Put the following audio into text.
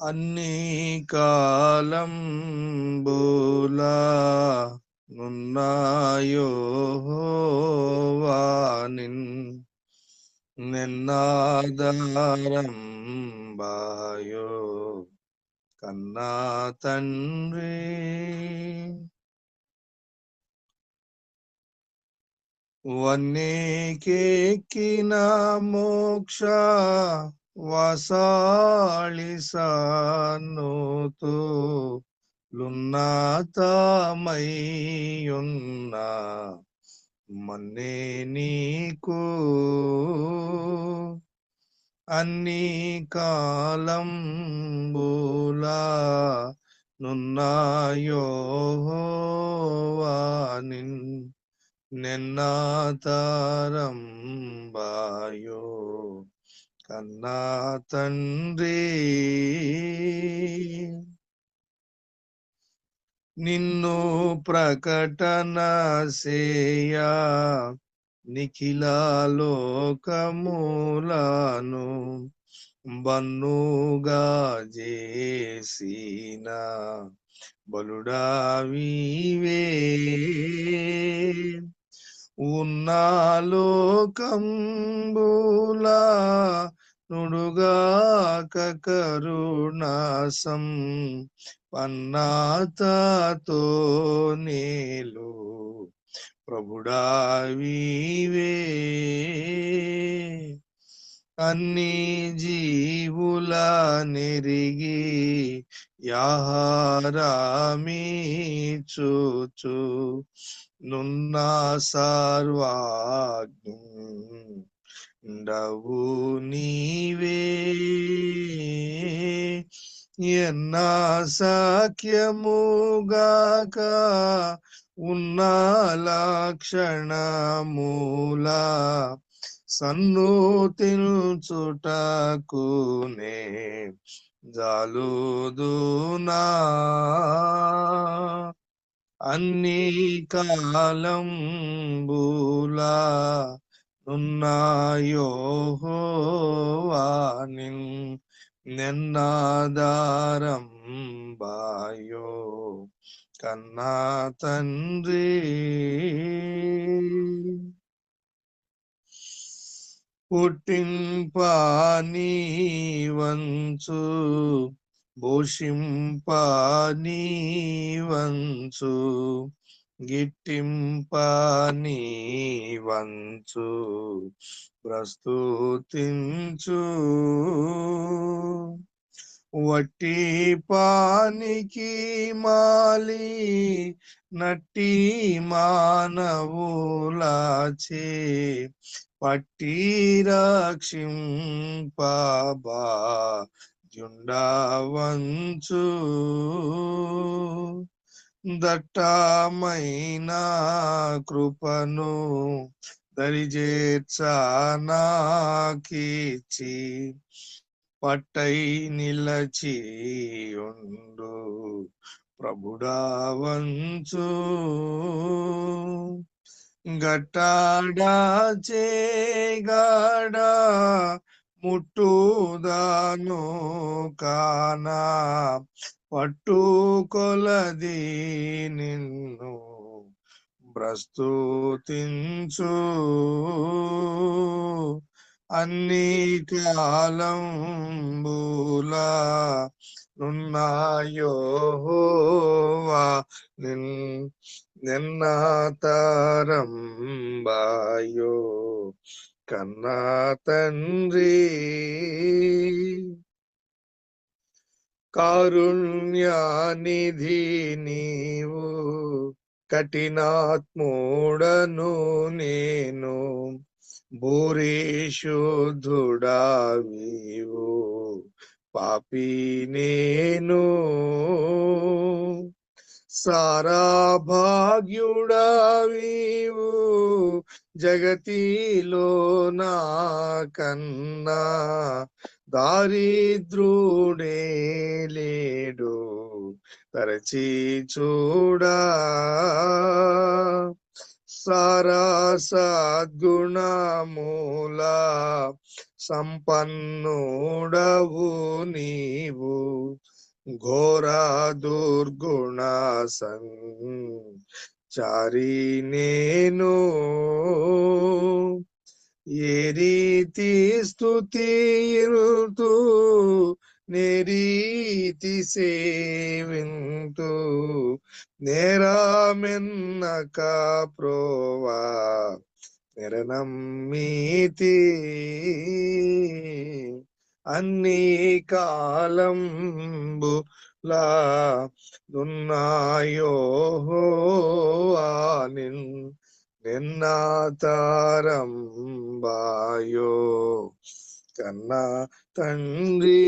అన్ని కాలంబులా నున్నాయో వానిన్ నిన్నాదారం బాయో కన్నా తండ్రి వన్నేకెక్కిన మోక్ష వసాళిసానుతో లున్నతమయ్యున్న మన్నే నీకు అన్ని కాలంబులా నున్నాయోవానిన్ నిన్నాతారం బాయో కన్నా తండ్రి నిన్ను ప్రకటన సేయా నిఖిల లోకములను బన్నుగా చేసిన బలుడావివే ఉన్న లోకంబులా నుడుగాక కరుణాసం పన్నాతతో నేలు ప్రభుడావివే అన్ని జీవుల నెరిగి యాహారామి చూచు నున్న సర్వాగ్ని డవు నీవే ఎన్న సఖ్యముగాక ఉన్న లక్షణమూల సన్నుతిల్చుటకునే జాలుదునా అన్ని కాలంబులా నున్నాయోవానిన్ నిన్నాదారం బాయో కన్నా తండ్రి పుట్టింపాని వంచు భూషింపాని వంచు గిట్టింపాని వంచు ప్రస్తుతించు వట్టి పానికి మాలి నట్టి మానవులాచే పట్టి రక్షింపబా జుండవంచు దట్టమైన కృపను దరిజేర్చనాకిచి పట్టై నిలచి ఉండు ప్రభుడావంచు గట్టాడా చేగాడా ముట్టుదాను కానా పట్టు కొలది నిన్ను ప్రస్తుతించు అన్ని కాలంబులా నున్నాయోవా నిన్నాతారం బాయో కన్నా తండ్రి కారుణ్యానిధి నీవు కఠినాత్ముడను నేను భూరేశుద్ధుడావివు పాపి నేను సారా భాగ్యుడావివు జగతిలో నా కన్నా దారిద్రుడే లేడు తరచి చూడా సారా సద్గుణమూల సంపన్నుడవు నీవు ఘోర దుర్గుణ సంచారి నేను ఏ రీతి స్తుతియుతూ నేరీతి సేవింతు నేరమెన్నక ప్రోవా నిరనమ్మితి అన్ని కాలంబులా దున్నాయో నిన్న తారంబాయో కన్నా తండ్రి